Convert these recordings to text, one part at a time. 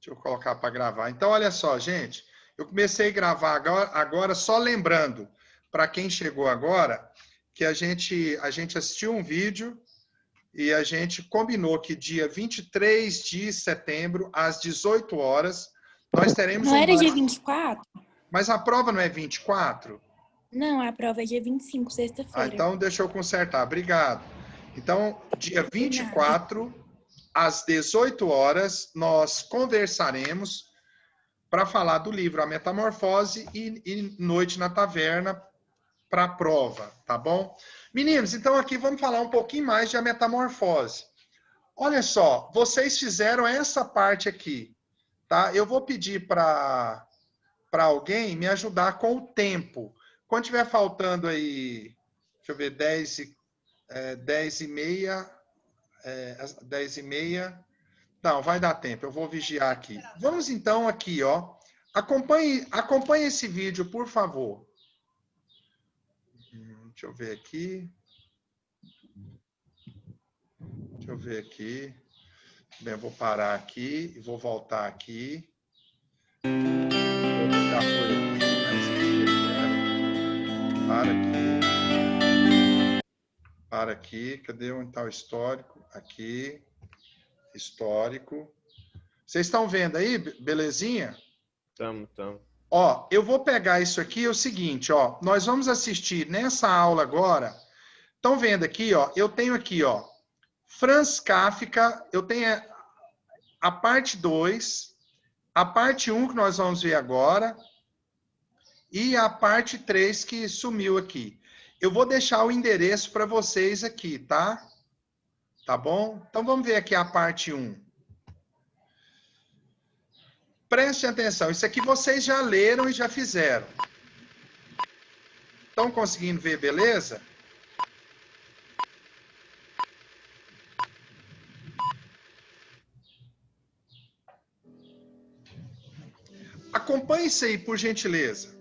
Deixa eu colocar para gravar. Então, olha só, gente. Eu comecei a gravar agora só lembrando, para quem chegou agora, que a gente assistiu um vídeo e a gente combinou que dia 23 de setembro, às 18 horas, nós teremos Não um era dia bate. 24? Mas a prova não é 24? Não, a prova é dia 25, Ah, sexta-feira. então deixa eu consertar. Obrigado. Então, dia De nada. 24, às 18 horas, nós conversaremos para falar do livro A Metamorfose e Noite na Taverna para a prova, tá bom? Meninos, então aqui vamos falar um pouquinho mais de A Metamorfose. Olha só, vocês fizeram essa parte aqui, tá? Eu vou pedir para alguém me ajudar com o tempo. Quando tiver faltando aí, deixa eu ver, 10 e meia, 10 e meia. Não, vai dar tempo, eu vou vigiar aqui. Vamos então aqui, ó. Acompanhe esse vídeo, por favor. Deixa eu ver aqui. Deixa eu ver aqui. Bem, eu vou parar aqui e vou voltar aqui. Já foi aqui, mas para aqui. Para aqui. Cadê onde está o histórico? Aqui. Histórico. Vocês estão vendo aí, belezinha? Tamo. Ó, eu vou pegar isso aqui, é o seguinte, ó. Nós vamos assistir nessa aula agora. Estão vendo aqui, ó? Eu tenho aqui, ó. Franz Kafka, eu tenho a parte 2, a parte 1 que nós vamos ver agora e a parte 3 que sumiu aqui. Eu vou deixar o endereço para vocês aqui, tá? Tá bom? Então vamos ver aqui a parte 1. Preste atenção, isso aqui vocês já leram e já fizeram. Estão conseguindo ver, beleza? Acompanhe isso aí, por gentileza.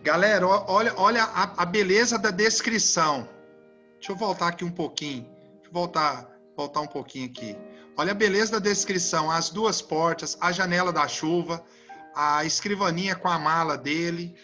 Galera, olha a beleza da descrição. Deixa eu voltar aqui um pouquinho. Deixa eu voltar um pouquinho aqui. Olha a beleza da descrição. As duas portas, a janela da chuva, a escrivaninha com a mala dele.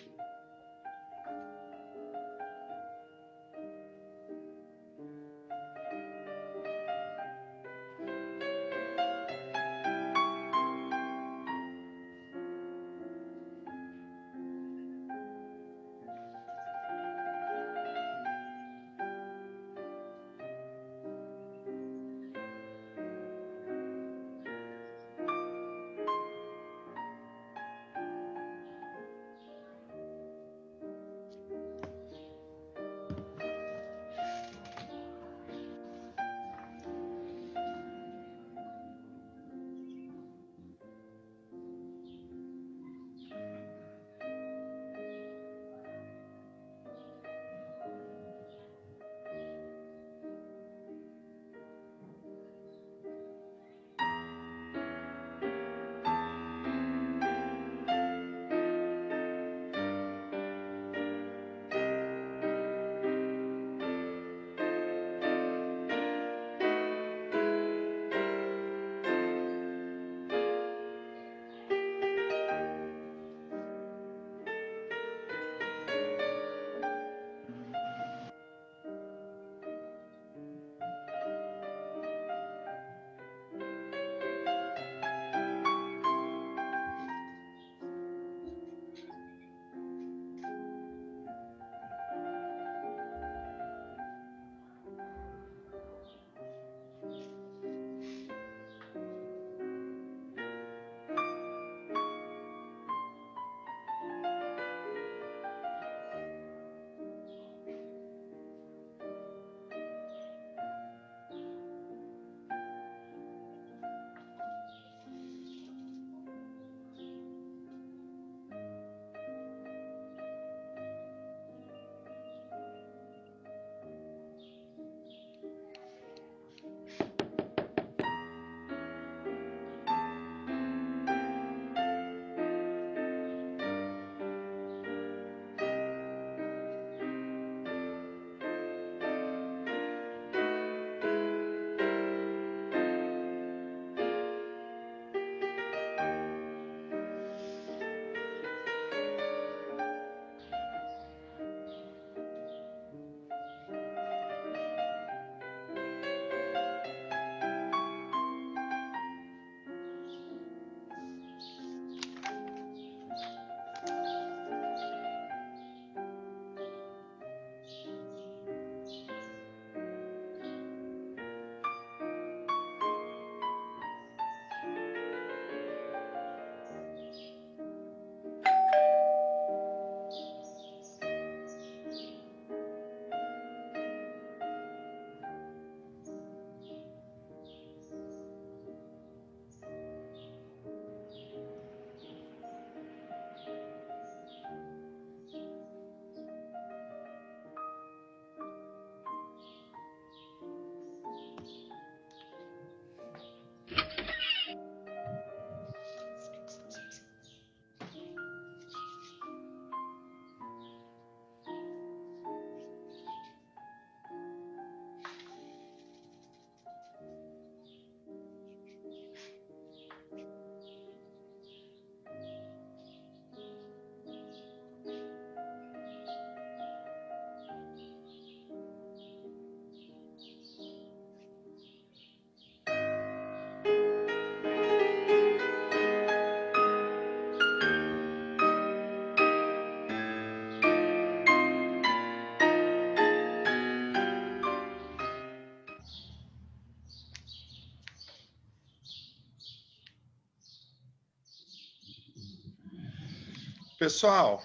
Pessoal,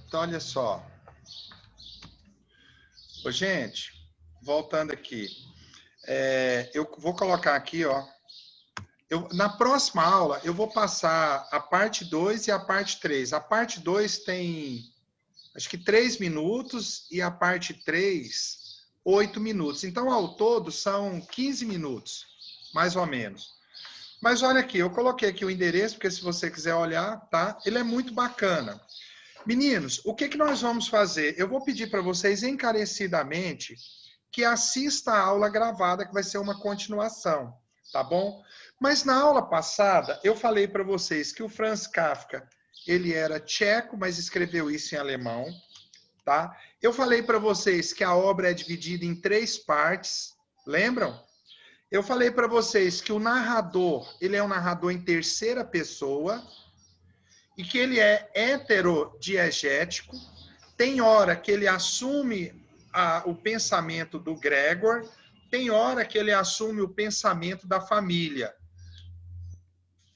então olha só. Ô, gente, voltando aqui. Eu vou colocar aqui, ó. Na próxima aula, eu vou passar a parte 2 e a parte 3. A parte 2 tem, acho que 3 minutos e a parte 3, 8 minutos. Então, ao todo, são 15 minutos, mais ou menos. Mas olha aqui, eu coloquei aqui o endereço, porque se você quiser olhar, tá? Ele é muito bacana. Meninos, o que nós vamos fazer? Eu vou pedir para vocês encarecidamente que assista a aula gravada, que vai ser uma continuação, tá bom? Mas na aula passada, eu falei para vocês que o Franz Kafka, ele era tcheco, mas escreveu isso em alemão, tá? Eu falei para vocês que a obra é dividida em 3 partes, lembram? Eu falei para vocês que o narrador, ele é um narrador em terceira pessoa e que ele é heterodiegético. Tem hora que ele assume o pensamento do Gregor, tem hora que ele assume o pensamento da família.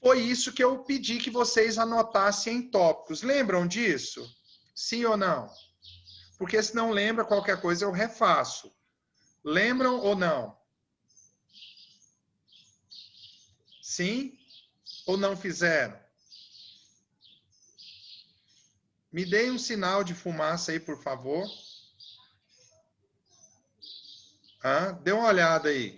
Foi isso que eu pedi que vocês anotassem em tópicos. Lembram disso? Sim ou não? Porque se não lembra, qualquer coisa eu refaço. Lembram ou não? Sim? Ou não fizeram? Me deem um sinal de fumaça aí, por favor. Dê uma olhada aí.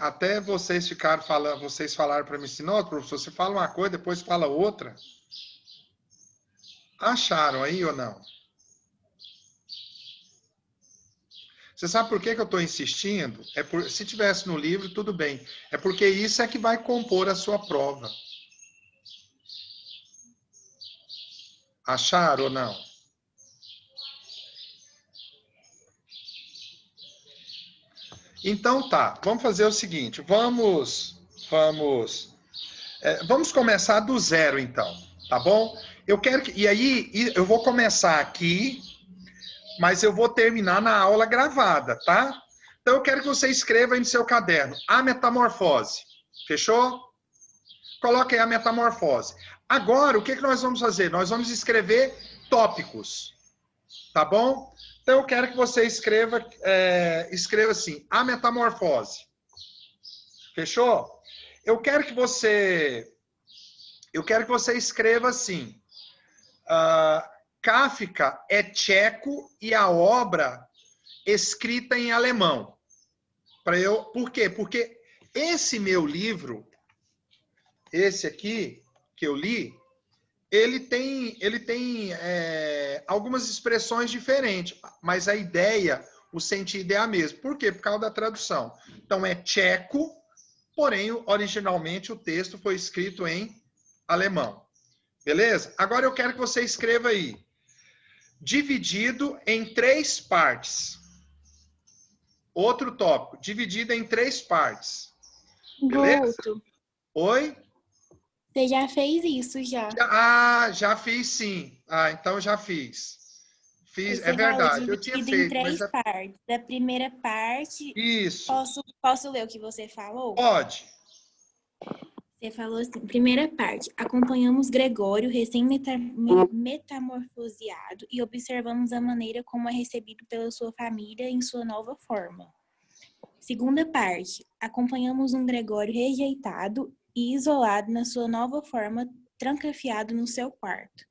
Até vocês ficaram falando, vocês falaram para mim assim, não, professor, você fala uma coisa, depois fala outra. Acharam aí ou não? Você sabe por que eu estou insistindo? Se tivesse no livro, tudo bem. É porque isso é que vai compor a sua prova. Acharam ou não? Então tá, vamos fazer o seguinte, vamos começar do zero então, tá bom? E aí eu vou começar aqui, mas eu vou terminar na aula gravada, tá? Então eu quero que você escreva aí no seu caderno, a metamorfose, fechou? Coloque aí a metamorfose. Agora, o que nós vamos fazer? Nós vamos escrever tópicos, tá bom? Então eu quero que você escreva assim, a metamorfose. Fechou? Eu quero que você escreva assim, Kafka é tcheco e a obra escrita em alemão. Por quê? Porque esse meu livro, esse aqui que eu li, ele tem algumas expressões diferentes, mas a ideia, o sentido é a mesma. Por quê? Por causa da tradução. Então é tcheco, porém originalmente o texto foi escrito em alemão. Beleza? Agora eu quero que você escreva aí, dividido em 3 partes. Outro tópico, dividido em 3 partes. Beleza? Guto, Oi? você já fez isso, já. Já fiz sim. Então já fiz. Você É falou verdade, eu tinha dividido em feito, mas... 3 partes. Da primeira parte, Isso, posso ler o que você falou? pode. Você falou assim, primeira parte, acompanhamos Gregório recém-metamorfoseado e observamos a maneira como é recebido pela sua família em sua nova forma. Segunda parte, acompanhamos um Gregório rejeitado e isolado na sua nova forma, trancafiado no seu quarto.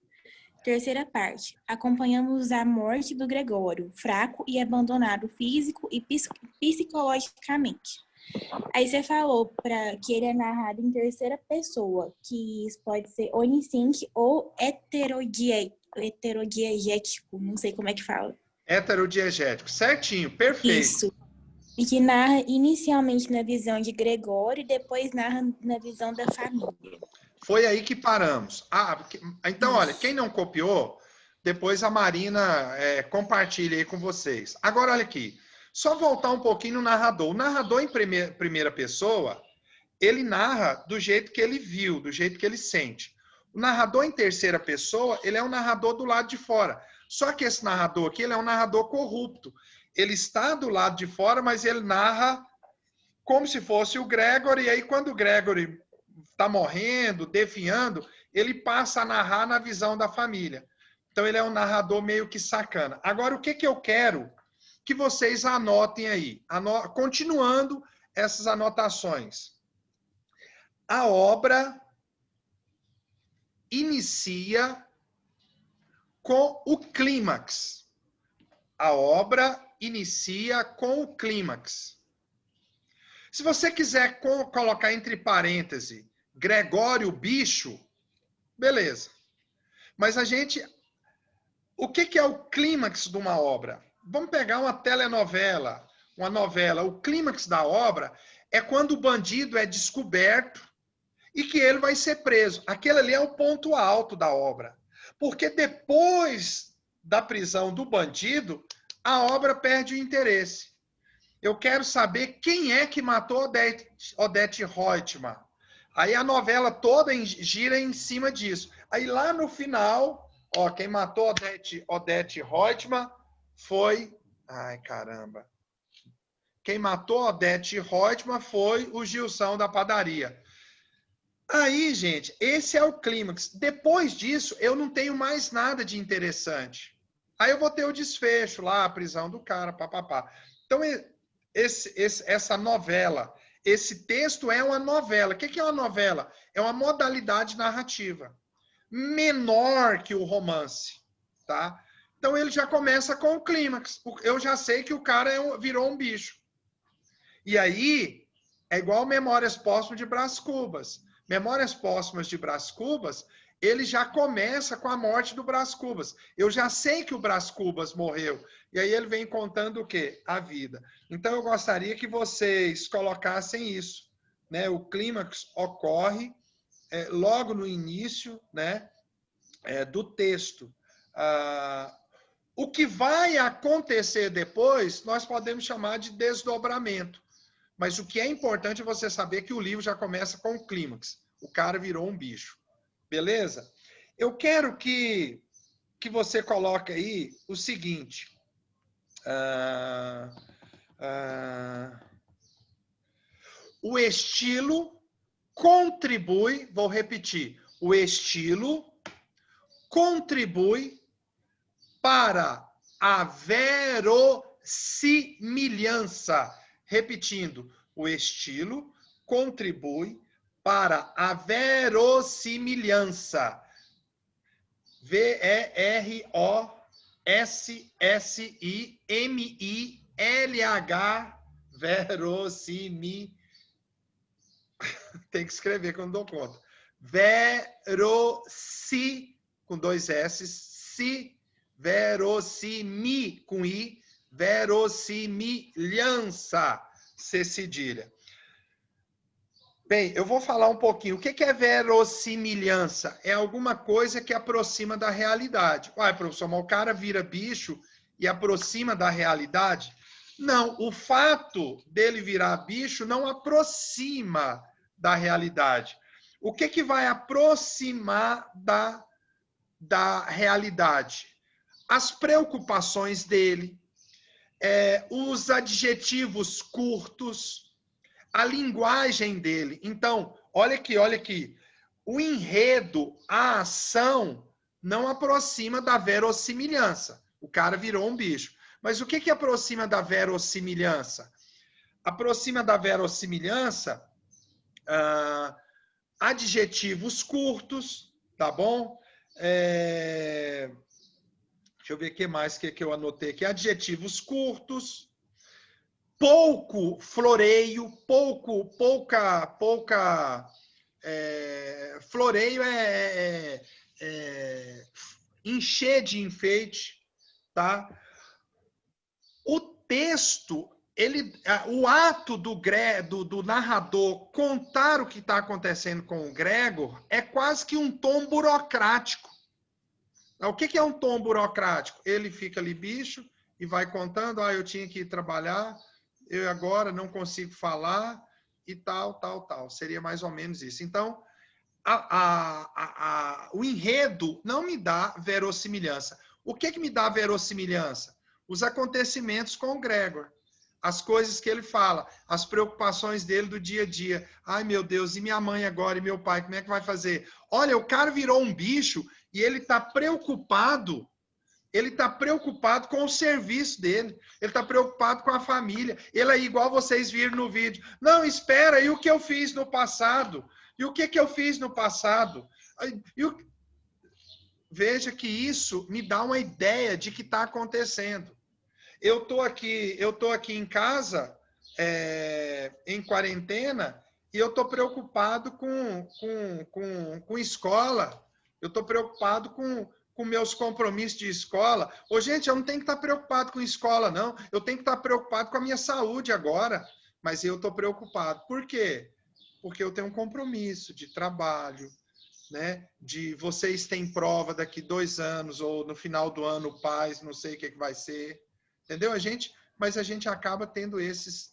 Terceira parte, acompanhamos a morte do Gregório, fraco e abandonado físico e psicologicamente. Aí você falou que ele é narrado em terceira pessoa, que isso pode ser onisciente ou heterodiegético, não sei como é que fala. Heterodiegético, certinho, perfeito. Isso. E que narra inicialmente na visão de Gregório e depois narra na visão da família. Foi aí que paramos. Então, olha, quem não copiou, depois a Marina compartilha aí com vocês. Agora, olha aqui. Só voltar um pouquinho no narrador. O narrador em primeira pessoa, ele narra do jeito que ele viu, do jeito que ele sente. O narrador em terceira pessoa, ele é um narrador do lado de fora. Só que esse narrador aqui, ele é um narrador corrupto. Ele está do lado de fora, mas ele narra como se fosse o Gregory, e aí quando o Gregory está morrendo, definhando, ele passa a narrar na visão da família. Então ele é um narrador meio que sacana. Agora, o que eu quero que vocês anotem aí? Continuando essas anotações. A obra inicia com o clímax. A obra inicia com o clímax. Se você quiser colocar entre parênteses Gregório Bicho, beleza. Mas o que é o clímax de uma obra? Vamos pegar uma telenovela, uma novela. O clímax da obra é quando o bandido é descoberto e que ele vai ser preso. Aquele ali é o ponto alto da obra. Porque depois da prisão do bandido, a obra perde o interesse. Eu quero saber quem é que matou Odete Roitman. Aí a novela toda gira em cima disso. Aí lá no final, ó, quem matou Odete Roitman foi... Ai, caramba. Quem matou Odete Roitman foi o Gilson da padaria. Aí, gente, esse é o clímax. Depois disso, eu não tenho mais nada de interessante. Aí eu vou ter o desfecho lá, a prisão do cara, papapá. Então, essa novela, esse texto é uma novela. O que é uma novela? É uma modalidade narrativa menor que o romance, tá? Então ele já começa com o clímax. Eu já sei que o cara virou um bicho. E aí é igual Memórias Póstumas de Brás Cubas. Memórias Póstumas de Brás Cubas, ele já começa com a morte do Brás Cubas. Eu já sei que o Brás Cubas morreu. E aí ele vem contando o quê? A vida. Então eu gostaria que vocês colocassem isso, né? O clímax ocorre logo no início, né, do texto. O que vai acontecer depois, nós podemos chamar de desdobramento. Mas o que é importante é você saber que o livro já começa com o clímax. O cara virou um bicho. Beleza? Eu quero que você coloque aí o seguinte. O estilo contribui, vou repetir, o estilo contribui para a verossimilhança. Repetindo, o estilo contribui para a verossimilhança. V-E-R-O-S-S-I-M-I-L-H, verossimilhança. Tem que escrever que eu não dou conta. Com dois S, si, verossimi, com I, verossimilhança, C cedilha. Bem, eu vou falar um pouquinho. O que é verossimilhança? É alguma coisa que aproxima da realidade. Uai, professor, mas o cara vira bicho e aproxima da realidade? Não, o fato dele virar bicho não aproxima da realidade. O que vai aproximar da realidade? As preocupações dele, os adjetivos curtos, a linguagem dele. Então, olha aqui. O enredo, a ação, não aproxima da verossimilhança. O cara virou um bicho. Mas o que aproxima da verossimilhança? Aproxima da verossimilhança adjetivos curtos, tá bom? Deixa eu ver o que mais que eu anotei aqui. Adjetivos curtos, pouco floreio, pouca floreio encher de enfeite, tá? O texto, o ato do narrador contar o que está acontecendo com o Gregor é quase que um tom burocrático. O que é um tom burocrático? Ele fica ali bicho e vai contando, eu tinha que ir trabalhar, eu agora não consigo falar, e tal, tal, tal. Seria mais ou menos isso. Então, o enredo não me dá verossimilhança. O que me dá verossimilhança? Os acontecimentos com o Gregor. As coisas que ele fala, as preocupações dele do dia a dia. Ai, meu Deus, e minha mãe agora, e meu pai, como é que vai fazer? Olha, o cara virou um bicho e ele está preocupado. Ele está preocupado com o serviço dele. Ele está preocupado com a família. Ele aí, igual vocês viram no vídeo. Não, espera, e o que eu fiz no passado? E o que eu fiz no passado? Veja que isso me dá uma ideia de que está acontecendo. Eu tô aqui em casa, em quarentena, e eu estou preocupado com escola. Eu estou preocupado com meus compromissos de escola. Ô, gente, eu não tenho que estar preocupado com escola, não. Eu tenho que estar preocupado com a minha saúde agora. Mas eu estou preocupado. Por quê? Porque eu tenho um compromisso de trabalho, né? De vocês têm prova daqui 2 anos, ou no final do ano, paz, não sei o que vai ser. Entendeu? Mas a gente acaba tendo esses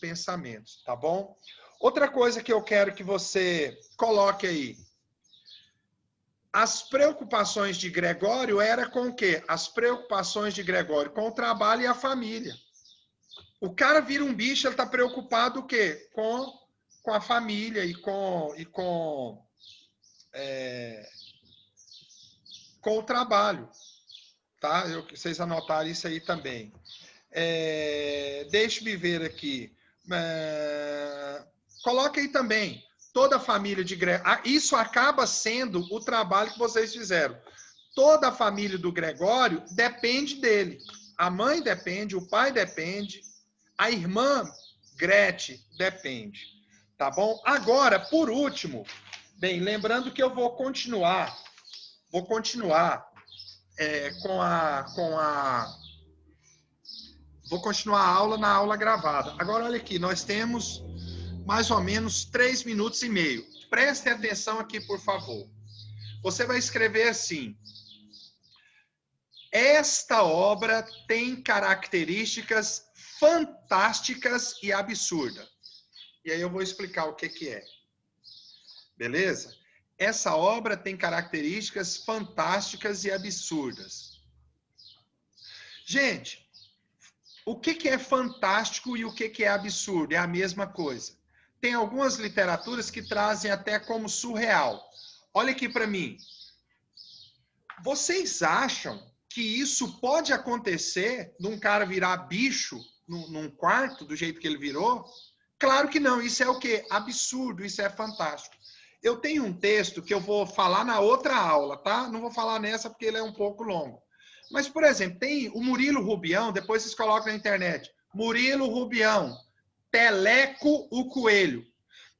pensamentos, tá bom? Outra coisa que eu quero que você coloque aí. As preocupações de Gregório era com o quê? As preocupações de Gregório com o trabalho e a família. O cara vira um bicho, ele está preocupado o quê? Com a família e com o trabalho. Tá? Vocês anotaram isso aí também. Deixe-me ver aqui. Coloque aí também. Toda a família de Gregório. Isso acaba sendo o trabalho que vocês fizeram. Toda a família do Gregório depende dele. A mãe depende, o pai depende, a irmã Gretchen depende. Tá bom? Agora, por último, bem, lembrando que eu vou continuar vou continuar a aula na aula gravada. Agora, olha aqui, nós temos mais ou menos 3 minutos e meio. Prestem atenção aqui, por favor. Você vai escrever assim: esta obra tem características fantásticas e absurdas. E aí eu vou explicar o que é. Beleza? Essa obra tem características fantásticas e absurdas. Gente, o que é fantástico e o que é absurdo? É a mesma coisa. Tem algumas literaturas que trazem até como surreal. Olha aqui para mim. Vocês acham que isso pode acontecer de um cara virar bicho num quarto, do jeito que ele virou? Claro que não. Isso é o quê? Absurdo, isso é fantástico. Eu tenho um texto que eu vou falar na outra aula, tá? Não vou falar nessa porque ele é um pouco longo. Mas, por exemplo, tem o Murilo Rubião, depois vocês colocam na internet. Murilo Rubião, Teleco o Coelho.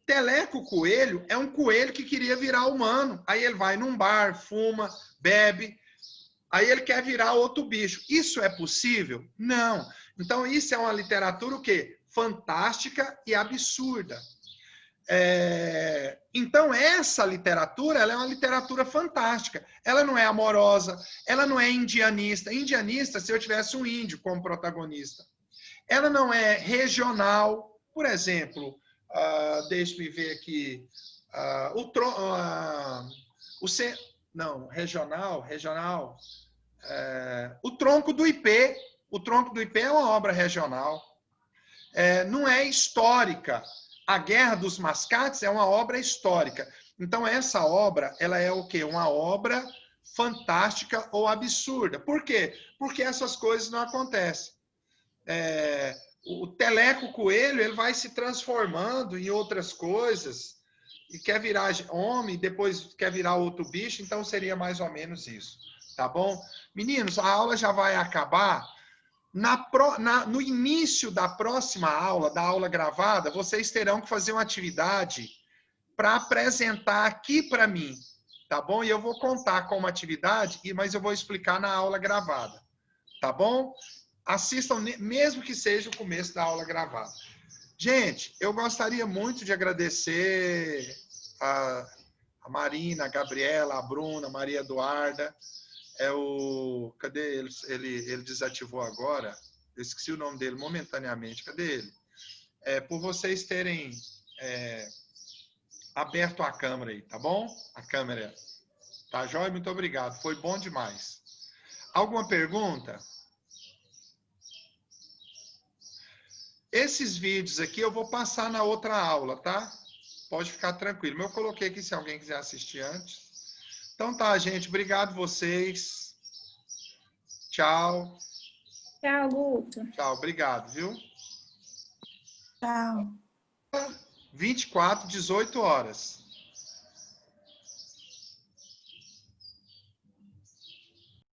Teleco o Coelho é um coelho que queria virar humano. Aí ele vai num bar, fuma, bebe. Aí ele quer virar outro bicho. Isso é possível? Não. Então, isso é uma literatura o quê? Fantástica e absurda. Então, essa literatura, ela é uma literatura fantástica. Ela não é amorosa, ela não é indianista. Indianista, se eu tivesse um índio como protagonista. Ela não é regional. Por exemplo, deixe-me ver aqui. Regional. O Tronco do Ipê. O Tronco do Ipê é uma obra regional. Não é histórica. A Guerra dos Mascates é uma obra histórica. Então, essa obra, ela é o quê? Uma obra fantástica ou absurda. Por quê? Porque essas coisas não acontecem. O Teleco Coelho, ele vai se transformando em outras coisas e quer virar homem, depois quer virar outro bicho, então seria mais ou menos isso. Tá bom? Meninos, a aula já vai acabar. No início da próxima aula, da aula gravada, vocês terão que fazer uma atividade para apresentar aqui para mim, tá bom? E eu vou contar como atividade, mas eu vou explicar na aula gravada, tá bom? Assistam, mesmo que seja o começo da aula gravada. Gente, eu gostaria muito de agradecer a Marina, a Gabriela, a Bruna, a Maria Eduarda. Cadê ele? Ele desativou agora. Eu esqueci o nome dele momentaneamente. Cadê ele? por vocês terem aberto a câmera aí, tá bom? A câmera. Tá, Jóia? Muito obrigado. Foi bom demais. Alguma pergunta? Esses vídeos aqui eu vou passar na outra aula, tá? Pode ficar tranquilo. Mas eu coloquei aqui se alguém quiser assistir antes. Então tá, gente. Obrigado vocês. Tchau. Tchau, Guto. Tchau. Obrigado, viu? Tchau. 24, 18 horas.